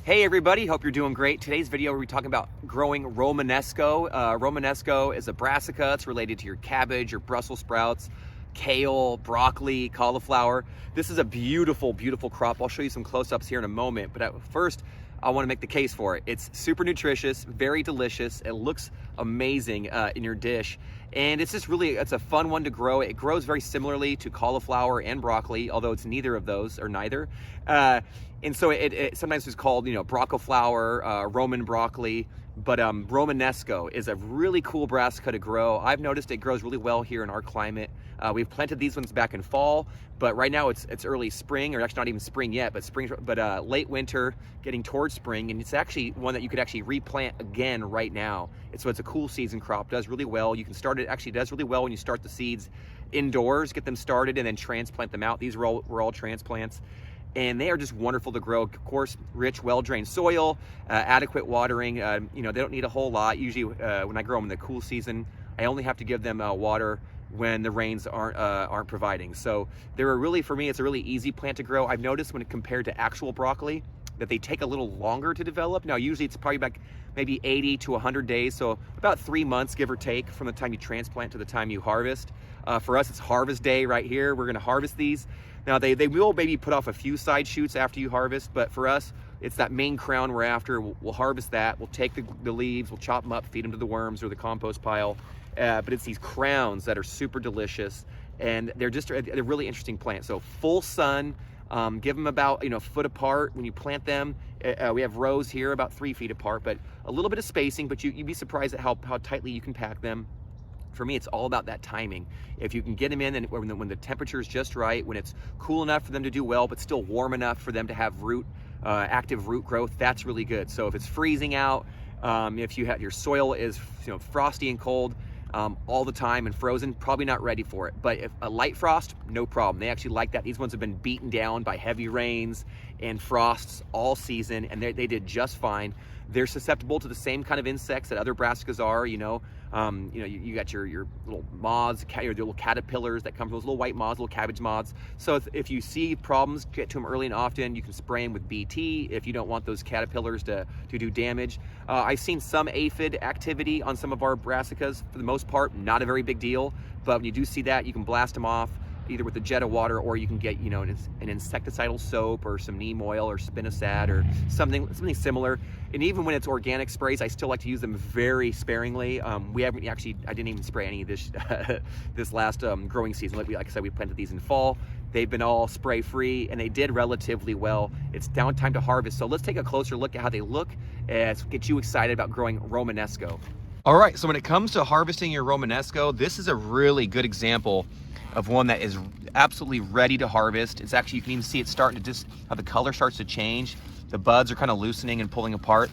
Hey everybody, hope you're doing great. Today's video we're talking about growing Romanesco. Romanesco is a brassica. It's related to your cabbage, your Brussels sprouts, kale, broccoli, cauliflower. This is a beautiful, beautiful crop. I'll show you some close-ups here in a moment, but first I want to make the case for it. It's super nutritious, very delicious. It looks amazing in your dish. And it's just really, it's a fun one to grow. It grows very similarly to cauliflower and broccoli, although it's neither of those, or neither. And so it sometimes is called, broccoflower, Roman broccoli, but Romanesco is a really cool brassica to grow. I've noticed it grows really well here in our climate. We've planted these ones back in fall, but right now it's early spring, or actually not even spring yet, but late winter, getting towards spring, and it's actually one that you could actually replant again right now. So it's a cool season crop, does really well. You can start it, actually does really well when you start the seeds indoors, get them started, and then transplant them out. These were all transplants. And they are just wonderful to grow. Of course, rich, well-drained soil, adequate watering. They don't need a whole lot. Usually when I grow them in the cool season, I only have to give them water when the rains aren't providing. So for me, it's a really easy plant to grow. I've noticed when compared to actual broccoli, that they take a little longer to develop. Now, usually it's probably back maybe 80 to 100 days. So about 3 months, give or take, from the time you transplant to the time you harvest. For us, it's harvest day right here. We're gonna harvest these. Now they will maybe put off a few side shoots after you harvest, but for us, it's that main crown we're after. We'll harvest that. We'll take the leaves, we'll chop them up, feed them to the worms or the compost pile. But it's these crowns that are super delicious, and they're really interesting plants. So full sun, give them about a foot apart when you plant them. We have rows here about 3 feet apart, but a little bit of spacing, but you'd be surprised at how tightly you can pack them. For me, it's all about that timing. If you can get them in and when the temperature is just right, when it's cool enough for them to do well, but still warm enough for them to have active root growth, that's really good. So if it's freezing out, if your soil is frosty and cold all the time and frozen, probably not ready for it. But if a light frost, no problem. They actually like that. These ones have been beaten down by heavy rains and frosts all season, and they did just fine. They're susceptible to the same kind of insects that other brassicas are. You got your little moths, your little caterpillars that come from those little white moths, little cabbage moths. So if you see problems, get to them early and often. You can spray them with BT if you don't want those caterpillars to do damage. I've seen some aphid activity on some of our brassicas. For the most part, not a very big deal, but when you do see that, you can blast them off either with a jet of water, or you can get an insecticidal soap or some neem oil or spinosad or something similar. And even when it's organic sprays, I still like to use them very sparingly. I didn't even spray any this this last growing season. Like I said, we planted these in fall. They've been all spray free, and they did relatively well. It's now time to harvest, so let's take a closer look at how they look and get you excited about growing Romanesco. All right, so when it comes to harvesting your Romanesco, this is a really good example of one that is absolutely ready to harvest. It's actually, you can even see it starting to how the color starts to change. The buds are kind of loosening and pulling apart.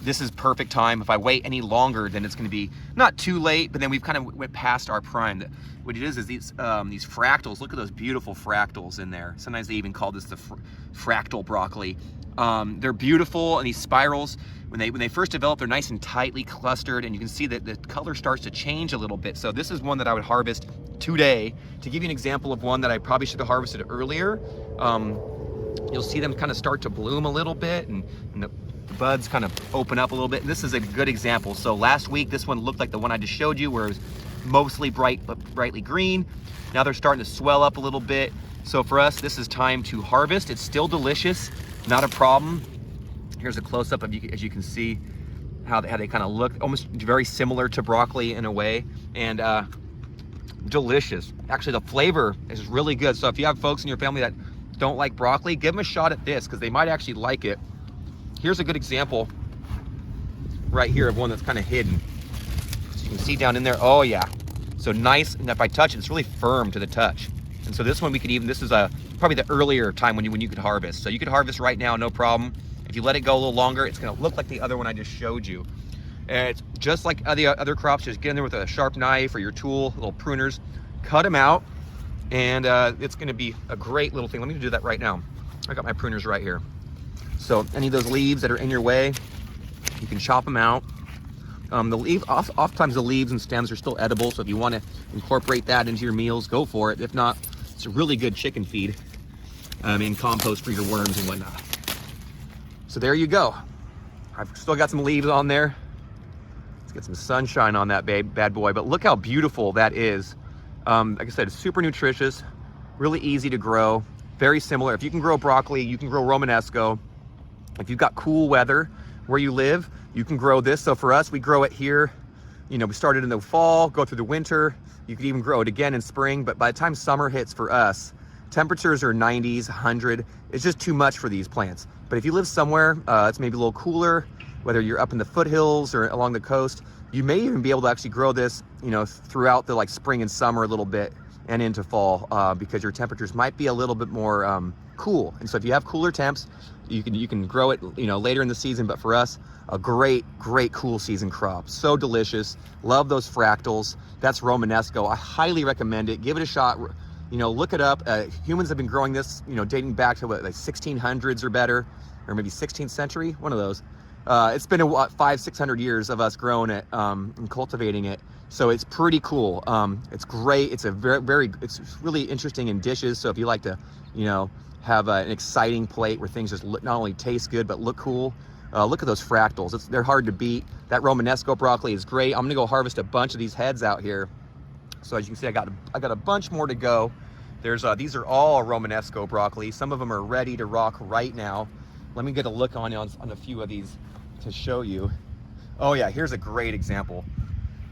This is perfect time. If I wait any longer, then it's going to be not too late, but then we've kind of went past our prime. What it is these fractals. Look at those beautiful fractals in there. Sometimes they even call this the fractal broccoli. They're beautiful, and these spirals, when they first develop, they're nice and tightly clustered, and you can see that the color starts to change a little bit. So this is one that I would harvest today. To give you an example of one that I probably should have harvested earlier, you'll see them kind of start to bloom a little bit, and the buds kind of open up a little bit. And this is a good example. So last week, this one looked like the one I just showed you, where it was mostly brightly green. Now they're starting to swell up a little bit. So for us, this is time to harvest. It's still delicious, not a problem. Here's a close-up of as you can see how they kind of look, almost very similar to broccoli in a way, and delicious. Actually, the flavor is really good. So if you have folks in your family that don't like broccoli, give them a shot at this, because they might actually like it. Here's a good example right here of one that's kind of hidden. So you can see down in there, oh yeah. So nice, and if I touch it, it's really firm to the touch. And so this one this is probably the earlier time when you could harvest. So you could harvest right now, no problem. If you let it go a little longer, it's gonna look like the other one I just showed you. And it's just like the other crops. Just get in there with a sharp knife or your tool, little pruners, cut them out, and it's gonna be a great little thing. Let me do that right now. I got my pruners right here. So any of those leaves that are in your way, you can chop them out. Oftentimes the leaves and stems are still edible, so if you want to incorporate that into your meals, go for it. If not, it's a really good chicken feed and compost for your worms and whatnot. So there you go. I've still got some leaves on there. Let's get some sunshine on that bad boy. But look how beautiful that is. Like I said, it's super nutritious, really easy to grow, very similar. If you can grow broccoli, you can grow Romanesco. If you've got cool weather where you live, you can grow this. So for us, we grow it here. You know, we started in the fall, go through the winter. You could even grow it again in spring, but by the time summer hits for us, temperatures are 90s, 100. It's just too much for these plants. But if you live somewhere, it's maybe a little cooler, whether you're up in the foothills or along the coast, you may even be able to actually grow this, you know, throughout the like spring and summer a little bit and into fall, because your temperatures might be a little bit more cool. And so if you have cooler temps, you can grow it, you know, later in the season. But for us, a great cool season crop. So delicious. Love those fractals. That's Romanesco. I highly recommend it. Give it a shot. You know, look it up. Humans have been growing this, you know, dating back to what, like 1600s or better, or maybe 16th century, one of those. It's been 500-600 years of us growing it and cultivating it. So it's pretty cool. It's great. It's a it's really interesting in dishes. So if you like to, you know, have an exciting plate where things just not only taste good, but look cool. Look at those fractals. They're hard to beat. That Romanesco broccoli is great. I'm gonna go harvest a bunch of these heads out here. So as you can see, I got a bunch more to go. These are all Romanesco broccoli. Some of them are ready to rock right now. Let me get a look on a few of these to show you. Oh yeah, here's a great example.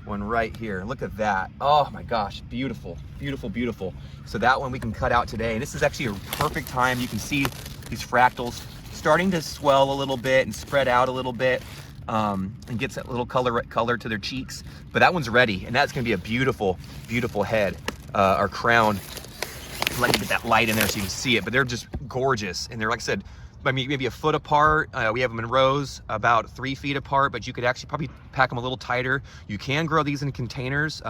One right here. Look at that. Oh my gosh, beautiful, beautiful, beautiful. So that one we can cut out today. And this is actually a perfect time. You can see these fractals starting to swell a little bit and spread out a little bit, and gets that little color to their cheeks. But that one's ready, and that's gonna be a beautiful, beautiful head, or crown. Let me get that light in there so you can see it. But they're just gorgeous, and they're, like I said, maybe a foot apart. We have them in rows about 3 feet apart, but you could actually probably pack them a little tighter. You can grow these in containers.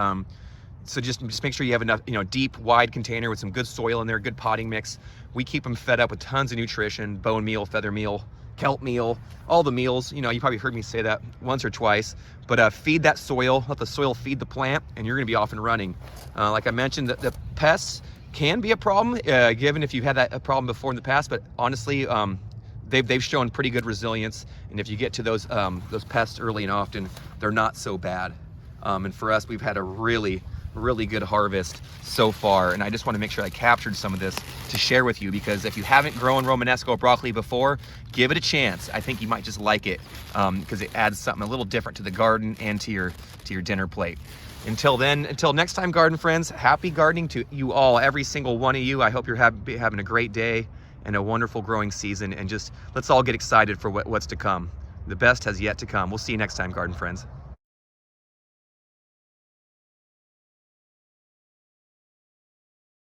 So just make sure you have enough, you know, deep, wide container with some good soil in there, good potting mix. We keep them fed up with tons of nutrition, bone meal, feather meal, kelp meal, all the meals. You know, you probably heard me say that once or twice, but feed that soil, let the soil feed the plant, and you're gonna be off and running. Like I mentioned, the pests can be a problem, given if you've had a problem before in the past, but honestly, they've shown pretty good resilience. And if you get to those pests early and often, they're not so bad. And for us, we've had a really good harvest so far. And I just want to make sure I captured some of this to share with you, because if you haven't grown Romanesco broccoli before, give it a chance. I think you might just like it, because it adds something a little different to the garden and to your dinner plate. Until next time, garden friends, happy gardening to you all, every single one of you. I hope you're having a great day and a wonderful growing season, and just let's all get excited for what's to come. The best has yet to come. We'll see you next time, garden friends.